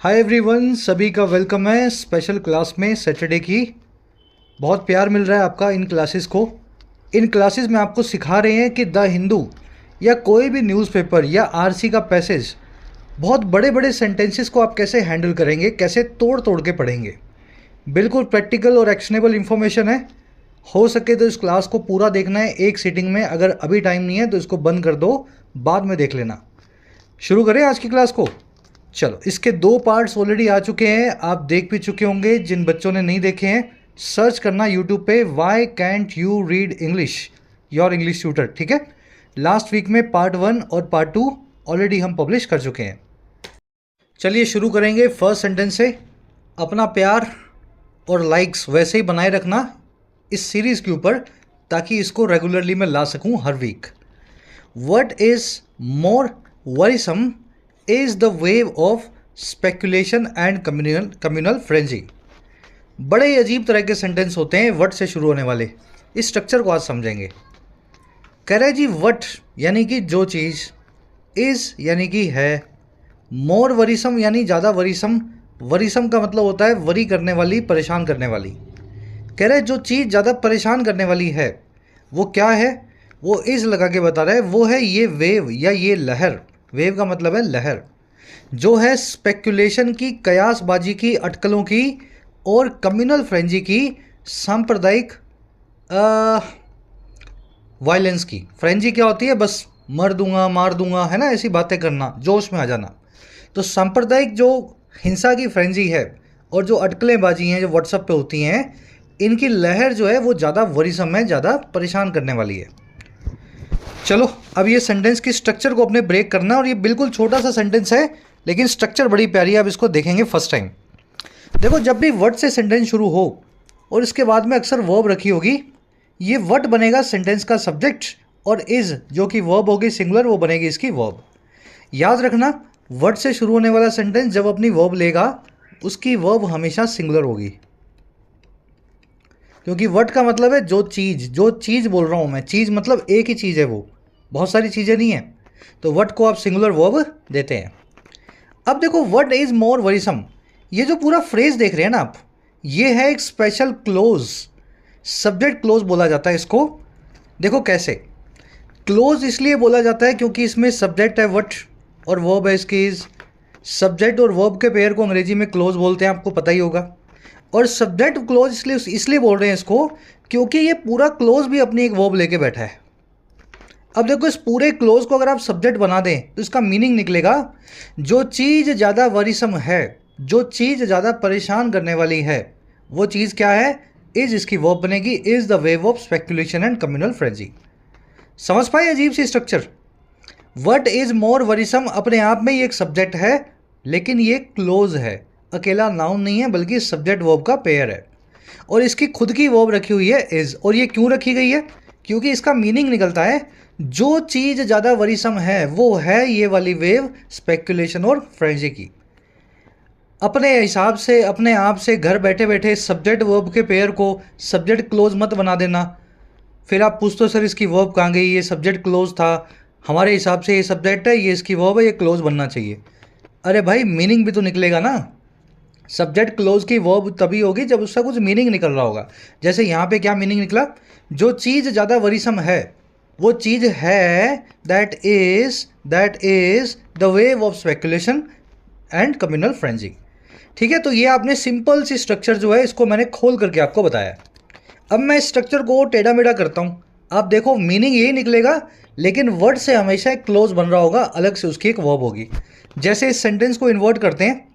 Hi everyone, सभी का welcome है स्पेशल क्लास में। सैटरडे की बहुत प्यार मिल रहा है आपका इन क्लासेस को। इन क्लासेस में आपको सिखा रहे हैं कि द हिंदू या कोई भी न्यूज़पेपर या आरसी का पैसेज, बहुत बड़े बड़े सेंटेंसेस को आप कैसे हैंडल करेंगे, कैसे तोड़ तोड़ के पढ़ेंगे। बिल्कुल प्रैक्टिकल और एक्शनेबल इन्फॉर्मेशन है। हो सके तो इस क्लास को पूरा देखना है एक सीटिंग में। अगर अभी टाइम नहीं है तो इसको बंद कर दो, बाद में देख लेना। शुरू करें आज की क्लास को। चलो, इसके दो पार्ट्स ऑलरेडी आ चुके हैं, आप देख भी चुके होंगे। जिन बच्चों ने नहीं देखे हैं, सर्च करना यूट्यूब पे why can't you read English your English tutor, ठीक है। लास्ट वीक में पार्ट 1 और पार्ट 2 ऑलरेडी हम पब्लिश कर चुके हैं। चलिए शुरू करेंगे फर्स्ट सेंटेंस से। अपना प्यार और लाइक्स वैसे ही बनाए रखना इस सीरीज़ के ऊपर, ताकि इसको रेगुलरली मैं ला सकूं हर week. What is more worrisome is the wave of speculation and communal frenzy। बड़े ही अजीब तरह के सेंटेंस होते हैं वट से शुरू होने वाले। इस स्ट्रक्चर को आज समझेंगे। कह रहे जी वट यानी कि जो चीज़, इज़ यानी कि है, मोर वरीसम यानी ज़्यादा वरीसम। वरीसम का मतलब होता है वरी करने वाली, परेशान करने वाली। कह रहे जो चीज़ ज़्यादा परेशान करने वाली है वो क्या है, वो इज़ लगा के बता रहा है। वो है ये वेव या ये लहर। वेव का मतलब है लहर, जो है स्पेकुलेशन की, कयासबाजी की, अटकलों की और कम्युनल फ्रेंजी की, सांप्रदायिक वायलेंस की। फ्रेंजी क्या होती है? बस मर दूंगा, मार दूंगा, है ना, ऐसी बातें करना, जोश में आ जाना। तो सांप्रदायिक जो हिंसा की फ्रेंजी है और जो अटकलेंबाजी हैं जो व्हाट्सएप पे होती हैं, इनकी लहर जो है वो ज़्यादा वरीसम है, ज़्यादा परेशान करने वाली है। चलो, अब ये सेंटेंस की स्ट्रक्चर को अपने ब्रेक करना, और ये बिल्कुल छोटा सा सेंटेंस है लेकिन स्ट्रक्चर बड़ी प्यारी है। अब इसको देखेंगे फर्स्ट टाइम। देखो, जब भी वर्ड से सेंटेंस शुरू हो और इसके बाद में अक्सर वर्ब रखी होगी, ये वर्ड बनेगा सेंटेंस का सब्जेक्ट, और इज़ जो कि वर्ब होगी सिंगुलर, वो बनेगी इसकी वर्ब। याद रखना, वर्ड से शुरू होने वाला सेंटेंस जब अपनी वर्ब लेगा, उसकी वर्ब हमेशा सिंगुलर होगी, क्योंकि वर्ड का मतलब है जो चीज़। जो चीज़ बोल रहा हूँ मैं, चीज़ मतलब एक ही चीज़ है, वो बहुत सारी चीज़ें नहीं है। तो वर्ड को आप सिंगुलर वर्ब देते हैं। अब देखो, व्हाट इज़ मोर वरीसम, ये जो पूरा फ्रेज देख रहे हैं ना आप, ये है एक स्पेशल क्लोज। सब्जेक्ट क्लोज बोला जाता है इसको। देखो कैसे क्लोज इसलिए बोला जाता है क्योंकि इसमें सब्जेक्ट है व्हाट और वर्ब है इसकी इज। सब्जेक्ट और वर्ब के पेयर को अंग्रेजी में क्लोज बोलते हैं, आपको पता ही होगा। और सब्जेक्ट क्लोज इसलिए बोल रहे हैं इसको क्योंकि ये पूरा क्लोज भी अपनी एक वर्ब लेके बैठा है। अब देखो, इस पूरे क्लोज को अगर आप सब्जेक्ट बना दें तो इसका मीनिंग निकलेगा जो चीज़ ज़्यादा वरीसम है, जो चीज़ ज़्यादा परेशान करने वाली है, वो चीज़ क्या है? इज इसकी वर्ब बनेगी। Is the wave of speculation and communal frenzy. समझ पाए अजीब सी structure? What is more worrisome अपने आप में ये एक सब्जेक्ट है, लेकिन ये क्लोज है, अकेला नाउन नहीं है, बल्कि सब्जेक्ट वर्ब का पेयर है। और इसकी खुद की वर्ब रखी हुई है इज। और ये क्यों रखी गई है? क्योंकि इसका मीनिंग निकलता है जो चीज़ ज़्यादा वरीसम है वो है ये वाली वेव स्पेकुलेशन और फ्रेंजी की। अपने हिसाब से, अपने आप से घर बैठे बैठे सब्जेक्ट वर्ब के पेयर को सब्जेक्ट क्लोज मत बना देना। फिर आप पूछते हो सर इसकी वर्ब कहाँ गई, ये सब्जेक्ट क्लोज था, हमारे हिसाब से ये सब्जेक्ट है, ये इसकी वर्ब है, ये क्लोज बनना चाहिए। अरे भाई, मीनिंग भी तो निकलेगा ना। सब्जेक्ट क्लोज की वर्ब तभी होगी जब उसका कुछ मीनिंग निकल रहा होगा। जैसे यहाँ पे क्या मीनिंग निकला? जो चीज़ ज़्यादा वरीसम है वो चीज़ है that is the wave of speculation and communal frenzy. ठीक है, तो ये आपने सिंपल सी स्ट्रक्चर जो है इसको मैंने खोल करके आपको बताया। अब मैं इस स्ट्रक्चर को टेढ़ा मेढ़ा करता हूँ। आप देखो, मीनिंग यही निकलेगा, लेकिन वर्ड से हमेशा एक क्लोज बन रहा होगा, अलग से उसकी एक वर्ब होगी। जैसे इस सेंटेंस को इन्वर्ट करते हैं।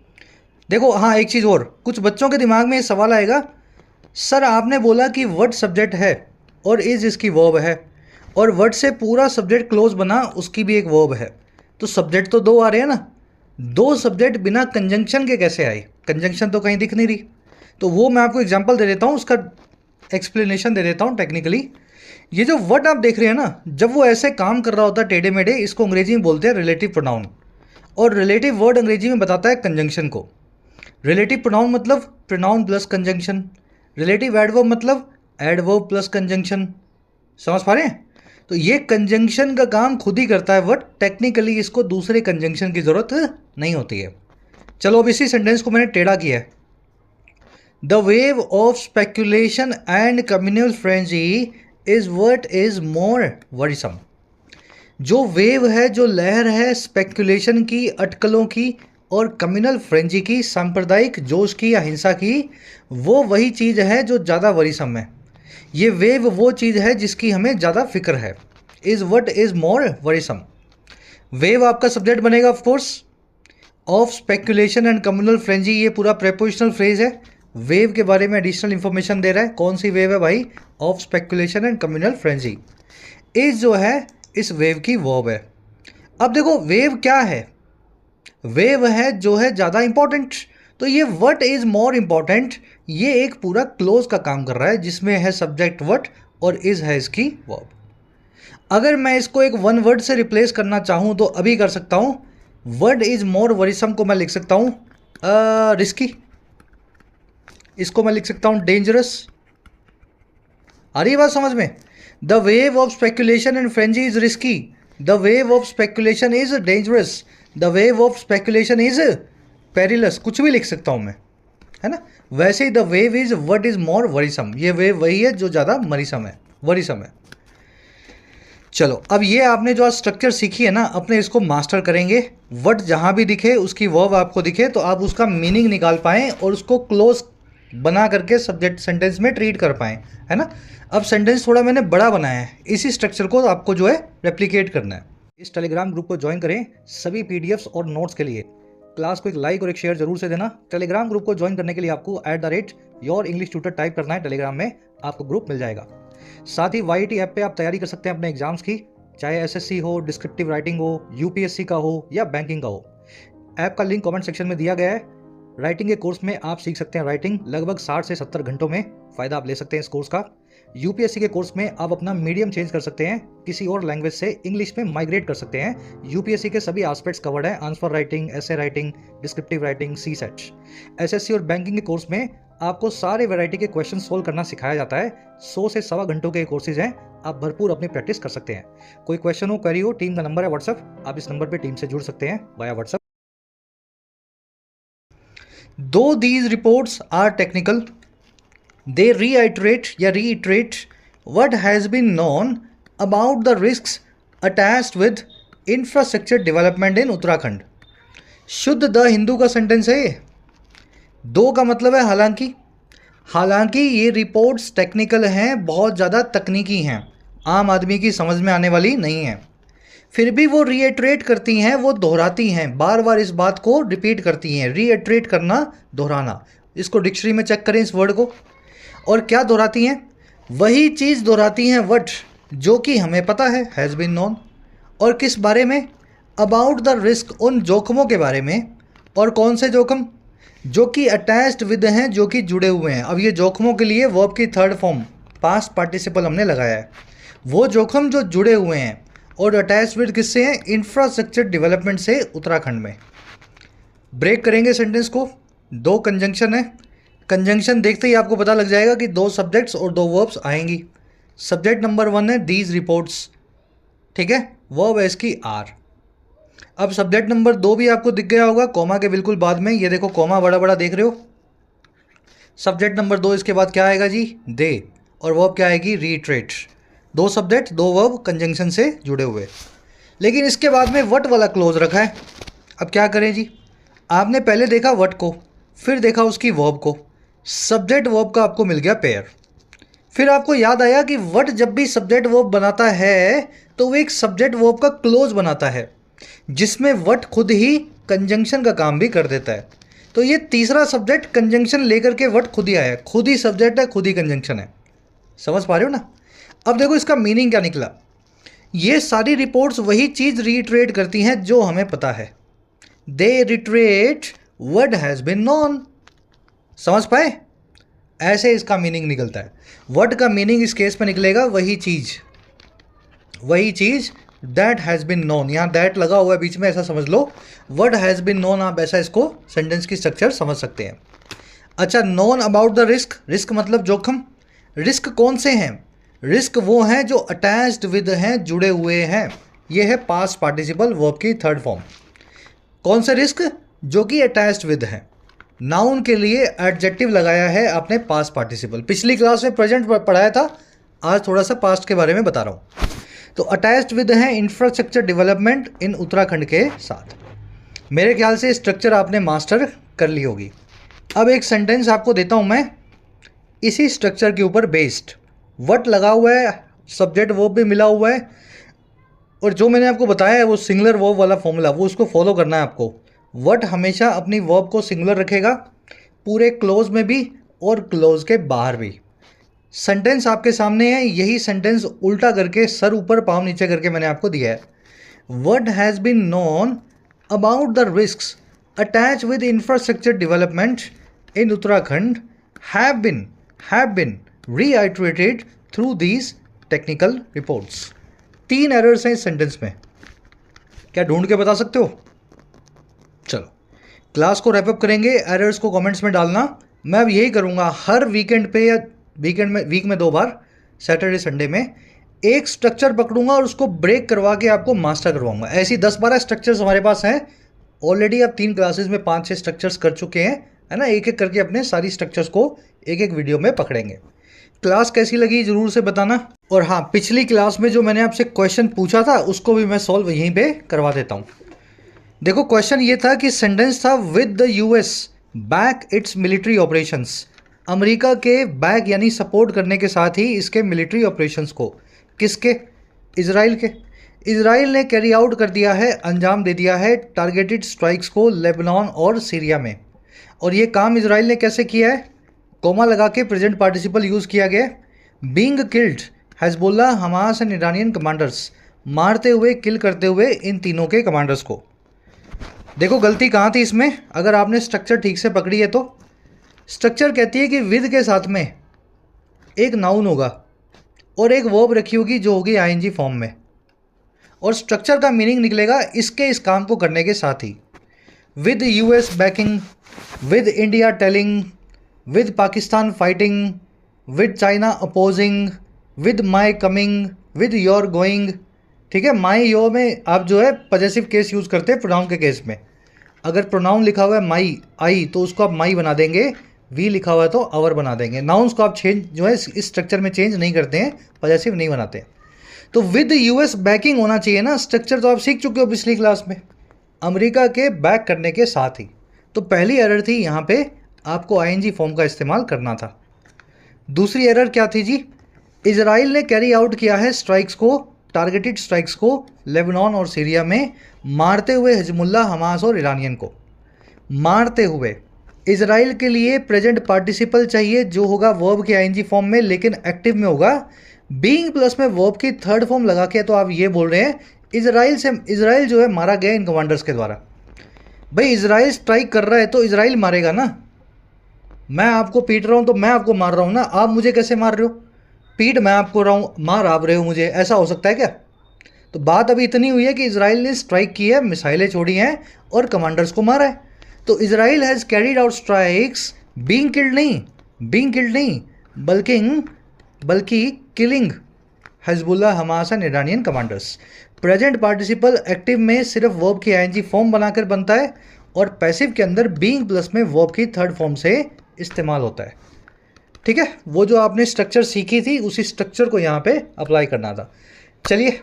देखो, हाँ, एक चीज़ और, कुछ बच्चों के दिमाग में ये सवाल आएगा, सर आपने बोला कि वर्ड सब्जेक्ट है और इज इसकी वर्ब है, और वर्ड से पूरा सब्जेक्ट क्लोज बना, उसकी भी एक वर्ब है, तो सब्जेक्ट तो दो आ रहे हैं ना। दो सब्जेक्ट बिना कंजंक्शन के कैसे आए? कंजंक्शन तो कहीं दिख नहीं रही। तो वो मैं आपको एग्जांपल दे देता हूँ, उसका एक्सप्लेनेशन दे देता हूँ टेक्निकली। ये जो वर्ड आप देख रहे हैं ना, जब वो ऐसे काम कर रहा होता है टेढ़े मेढ़े, इसको अंग्रेजी में बोलते हैं रिलेटिव प्रोनाउन। और रिलेटिव वर्ड अंग्रेजी में बताता है कंजंक्शन को। रिलेटिव प्रोनाउन मतलब pronoun plus conjunction. Relative adverb मतलब एडवर्ब प्लस कंजंक्शन। समझ पा रहे हैं? तो ये कंजंक्शन का काम खुद ही करता है वर्ड, टेक्निकली इसको दूसरे कंजंक्शन की ज़रूरत नहीं होती है। चलो अब इसी सेंटेंस को मैंने टेढ़ा किया है। The wave of speculation and communal frenzy is what is more worrisome. जो वेव है, जो लहर है स्पेक्यूलेशन की, अटकलों की और कम्युनल फ्रेंजी की, सांप्रदायिक जोश की या हिंसा की, वो वही चीज़ है जो ज़्यादा वरीसम है। ये वेव वो चीज़ है जिसकी हमें ज़्यादा फिक्र है। Is what is more worrisome. Wave आपका सब्जेक्ट बनेगा of course. Of speculation and communal frenzy ये पूरा प्रेपोजिशनल फ्रेज है। वेव के बारे में एडिशनल इंफॉर्मेशन दे रहा है। कौन सी वेव है भाई? Of speculation and communal frenzy. Is जो है इस वेव की वर्ब है। अब देखो वेव क्या है? वेव है जो है ज़्यादा इंपॉर्टेंट। तो ये व्हाट इज मोर इंपॉर्टेंट, ये एक पूरा क्लोज का काम कर रहा है जिसमें है सब्जेक्ट व्हाट और इज है इसकी वर्ब। अगर मैं इसको एक वन वर्ड से रिप्लेस करना चाहूँ तो अभी कर सकता हूँ। वर्ड इज मोर वरीसम को मैं लिख सकता हूँ रिस्की। इसको मैं लिख सकता हूँ डेंजरस। आ रही बात समझ में? The wave of speculation and frenzy is risky, the wave of speculation is dangerous, the wave of speculation is perilous. कुछ भी लिख सकता हूँ मैं, है ना? वैसे ही the wave is what is more worrisome. ये वेव वही है जो ज़्यादा मरीसम है, वरीसम है। चलो अब ये आपने जो आज स्ट्रक्चर सीखी है ना, अपने इसको मास्टर करेंगे। वर्ड जहाँ भी दिखे उसकी वर्ब आपको दिखे तो आप उसका मीनिंग निकाल पाएँ और उसको क्लोज बना करके सब्जेक्ट सेंटेंस में ट्रीट कर पाएँ, है ना? अब सेंटेंस थोड़ा मैंने बड़ा बनाया है, इसी स्ट्रक्चर को आपको जो है रेप्लिकेट करना है। इस टेलीग्राम ग्रुप को ज्वाइन करें सभी पीडीएफ्स और नोट्स के लिए। क्लास को एक लाइक और एक शेयर जरूर से देना। टेलीग्राम ग्रुप को ज्वाइन करने के लिए आपको @YourEnglishTutor टाइप करना है। टेलीग्राम में आपको ग्रुप मिल जाएगा। साथ ही YT ऐप पे आप तैयारी कर सकते हैं अपने एग्जाम्स की, चाहे SSC हो, डिस्क्रिप्टिव राइटिंग हो, UPSC का हो या बैंकिंग का हो। ऐप का लिंक कमेंट सेक्शन में दिया गया है। राइटिंग के कोर्स में आप सीख सकते हैं राइटिंग लगभग 60 से 70 घंटों में। फ़ायदा आप ले सकते हैं इस कोर्स का। UPSC के कोर्स में आप अपना मीडियम चेंज कर सकते हैं, किसी और लैंग्वेज से इंग्लिश में माइग्रेट कर सकते हैं। UPSC के सभी एस्पेक्ट्स कवर्ड हैं, answer writing, essay writing, descriptive writing, CSAT। SSC और बैंकिंग के कोर्स में आपको सारे वैरायटी के क्वेश्चन सोल्व करना सिखाया जाता है। 100 से 1.25 घंटों के कोर्सेज हैं, आप भरपूर अपनी प्रैक्टिस कर सकते हैं। कोई क्वेश्चन हो, क्वेरी हो, टीम का नंबर है व्हाट्सएप, आप इस नंबर पर टीम से जुड़ सकते हैं via WhatsApp. Though these reports are technical, they reiterate what has been known about the risks attached with infrastructure development in Uttarakhand। शुद्ध द हिंदू का सेंटेंस है ये। दो का मतलब है हालांकि। हालांकि ये रिपोर्ट्स टेक्निकल हैं, बहुत ज़्यादा तकनीकी हैं, आम आदमी की समझ में आने वाली नहीं है, फिर भी वो रीइटरेट करती हैं, वो दोहराती हैं, बार बार इस बात को रिपीट करती हैं। रीइटरेट करना, दोहराना। इसको डिक्शनरी में चेक करें इस वर्ड को। और क्या दोहराती हैं? वही चीज़ दोहराती हैं व्हाट, जो कि हमें पता है, हैज़ बीन नोन। और किस बारे में? अबाउट द रिस्क, उन जोखमों के बारे में। और कौन से जोखम? जो कि अटैच्ड विद हैं, जो कि जुड़े हुए हैं। अब ये जोखमों के लिए वर्ब की थर्ड फॉर्म पास्ट पार्टिसिपल हमने लगाया है। वो जोखम जो जुड़े हुए हैं और अटैच विद किससे हैं? इंफ्रास्ट्रक्चर डेवलपमेंट से उत्तराखंड में। ब्रेक करेंगे सेंटेंस को। दो कंजंक्शन है, कंजंक्शन देखते ही आपको पता लग जाएगा कि दो सब्जेक्ट्स और दो वर्ब्स आएंगी। सब्जेक्ट नंबर 1 है दीज रिपोर्ट्स, ठीक है, वर्ब है इसकी आर। अब सब्जेक्ट नंबर 2 भी आपको दिख गया होगा कॉमा के बिल्कुल बाद में, ये देखो कॉमा बड़ा बड़ा देख रहे हो। सब्जेक्ट नंबर 2 इसके बाद क्या आएगा जी? दे। और वर्ब क्या आएगी? रीट्रेट। दो सब्जेक्ट दो वर्ब कंजंक्शन से जुड़े हुए। लेकिन इसके बाद में व्हाट वाला क्लोज रखा है। अब क्या करें जी? आपने पहले देखा व्हाट को, फिर देखा उसकी वर्ब को, सब्जेक्ट वर्ब का आपको मिल गया पेयर। फिर आपको याद आया कि व्हाट जब भी सब्जेक्ट वर्ब बनाता है तो वो एक सब्जेक्ट वर्ब का क्लोज बनाता है, जिसमें व्हाट खुद ही कंजंक्शन का काम भी कर देता है। तो ये तीसरा सब्जेक्ट कंजंक्शन लेकर के व्हाट खुद ही आया, खुद ही सब्जेक्ट है, खुद ही कंजंक्शन है। समझ पा रहे हो ना? अब देखो इसका मीनिंग क्या निकला। ये सारी रिपोर्ट्स वही चीज़ रीट्रेट करती हैं जो हमें पता है। They retreat what has been known. समझ पाए? ऐसे इसका मीनिंग निकलता है। व्हाट का मीनिंग इस केस में निकलेगा वही चीज़ दैट हैज़ बीन नोन। यहाँ दैट लगा हुआ है बीच में, ऐसा समझ लो। व्हाट हैज़ बीन नोन, आप ऐसा इसको सेंटेंस की स्ट्रक्चर समझ सकते हैं। अच्छा, known about the risk. Risk मतलब जोखम। रिस्क कौन से हैं? रिस्क वो हैं जो अटैच्ड विद हैं, जुड़े हुए हैं। ये है पास्ट पार्टिसिपल वर्ब की थर्ड फॉर्म। कौन से रिस्क? जो कि अटैच्ड विद है। नाउन के लिए एडजेक्टिव लगाया है आपने पास्ट पार्टिसिपल। पिछली क्लास में प्रेजेंट पढ़ाया था, आज थोड़ा सा पास्ट के बारे में बता रहा हूँ। तो अटैच्ड विद है इंफ्रास्ट्रक्चर डेवलपमेंट इन उत्तराखंड के साथ। मेरे ख्याल से स्ट्रक्चर आपने मास्टर कर ली होगी। अब एक सेंटेंस आपको देता हूँ मैं इसी स्ट्रक्चर के ऊपर बेस्ड। व्हाट लगा हुआ है, सब्जेक्ट वर्ब भी मिला हुआ है, और जो मैंने आपको बताया है वो सिंगुलर वर्ब वाला फॉर्मूला, वो उसको फॉलो करना है आपको। व्हाट हमेशा अपनी वर्ब को सिंगुलर रखेगा, पूरे क्लोज में भी और क्लोज के बाहर भी। सेंटेंस आपके सामने है, यही सेंटेंस उल्टा करके सर ऊपर पाँव नीचे करके मैंने आपको दिया है। What has been known about the risks attach with infrastructure development in Uttarakhand have been reiterated through these technical reports. 3 errors हैं इस सेंटेंस में, क्या ढूंढ के बता सकते हो? चलो क्लास को रैपअप करेंगे, एरर्स को कमेंट्स में डालना। मैं अब यही करूँगा, हर वीकेंड पे या वीक में 2 बार, सैटरडे संडे में एक स्ट्रक्चर पकड़ूंगा और उसको ब्रेक करवा के आपको मास्टर करवाऊंगा। ऐसी 10-12 स्ट्रक्चर्स हमारे पास हैं ऑलरेडी। अब 3 क्लासेस में 5-6 स्ट्रक्चर्स कर चुके हैं, है ना। एक एक करके अपने सारी स्ट्रक्चर्स को एक एक वीडियो में पकड़ेंगे। क्लास कैसी लगी ज़रूर से बताना। और हाँ, पिछली क्लास में जो मैंने आपसे क्वेश्चन पूछा था उसको भी मैं सॉल्व यहीं पे करवा देता हूँ। देखो क्वेश्चन ये था कि सेंटेंस था with the US back it's military operations. America के बैक यानी सपोर्ट करने के साथ ही इसके मिलिट्री ऑपरेशंस को, किसके? इजराइल के। इजराइल ने कैरी आउट कर दिया है, अंजाम दे दिया है टारगेटेड स्ट्राइक्स को लेबनान और सीरिया में। और ये काम इजराइल ने कैसे किया है? कोमा लगा के प्रेजेंट पार्टिसिपल यूज़ किया गया। Being killed Hezbollah, Hamas and Iranian commanders, मारते हुए, किल करते हुए इन तीनों के कमांडर्स को। देखो गलती कहाँ थी इसमें, अगर आपने स्ट्रक्चर ठीक से पकड़ी है तो। स्ट्रक्चर कहती है कि विद के साथ में एक नाउन होगा और एक वर्ब रखी होगी जो होगी आईएनजी फॉर्म में, और स्ट्रक्चर का मीनिंग निकलेगा इसके इस काम को करने के साथ ही। With US backing, with India telling, with Pakistan fighting, with China opposing, with my coming, with your going. ठीक है, माई योर में आप जो है पॉजेसिव केस यूज़ करते हैं प्रोनाउन के केस में। अगर प्रोनाउन लिखा हुआ है माई, आई, तो उसको आप माई बना देंगे। वी लिखा हुआ है तो आवर बना देंगे। नाउन्स को आप चेंज जो है इस स्ट्रक्चर में चेंज नहीं करते हैं, पॉजेसिव नहीं बनाते। तो विद यूएस बैकिंग होना चाहिए ना। स्ट्रक्चर तो आप सीख चुके हो पिछली क्लास में, अमेरिका के बैक करने के साथ ही। तो पहली एरर थी यहाँ पे आपको आईएनजी फॉर्म का इस्तेमाल करना था। दूसरी एरर क्या थी जी? इजराइल ने कैरी आउट किया है स्ट्राइक्स को, टारगेटेड स्ट्राइक्स को लेबनान और सीरिया में, मारते हुए हिजबुल्लाह, हमास और ईरानियन को। मारते हुए, इजराइल के लिए प्रेजेंट पार्टिसिपल चाहिए जो होगा वर्ब के आईएनजी फॉर्म में, लेकिन एक्टिव में होगा। बीइंग प्लस में वर्ब की थर्ड फॉर्म लगा के तो आप ये बोल रहे हैं इजराइल जो है मारा गया इन कमांडर्स के द्वारा। भाई इजराइल स्ट्राइक कर रहा है तो इजराइल मारेगा ना। मैं आपको पीट रहा हूँ तो मैं आपको मार रहा हूँ ना, आप मुझे कैसे मार रहे हो? पीट मैं आपको रहा हूँ, मार आप रहे हो मुझे, ऐसा हो सकता है क्या? तो बात अभी इतनी हुई है कि इजराइल ने स्ट्राइक की है, मिसाइलें छोड़ी हैं और कमांडर्स को मारा है। तो Israel has carried out strikes being killed नहीं बल्कि killing Hezbollah, Hamas and Iranian commanders. Present participle active में सिर्फ वर्ब की आईएनजी फॉर्म बनाकर बनता है और पैसिव के अंदर बीइंग प्लस में वर्ब की थर्ड फॉर्म से इस्तेमाल होता है। ठीक है, वो जो आपने स्ट्रक्चर सीखी थी उसी स्ट्रक्चर को यहाँ पे अप्लाई करना था। चलिए,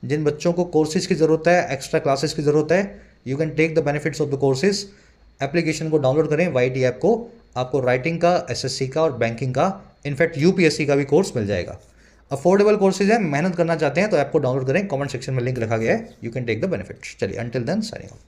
जिन बच्चों को कोर्सेज की ज़रूरत है, एक्स्ट्रा क्लासेस की ज़रूरत है, you can take the benefits of the courses. Application को डाउनलोड करें, YT ऐप को। आपको राइटिंग का, SSC का और बैंकिंग का, इनफैक्ट UPSC का भी कोर्स मिल जाएगा। अफोर्डेबल कोर्सेज है, मेहनत करना चाहते हैं तो ऐप को डाउनलोड करें, कमेंट सेक्शन में लिंक रखा गया है, you can take the benefits. चलिए, अंटिल देन साइनिंग आउट।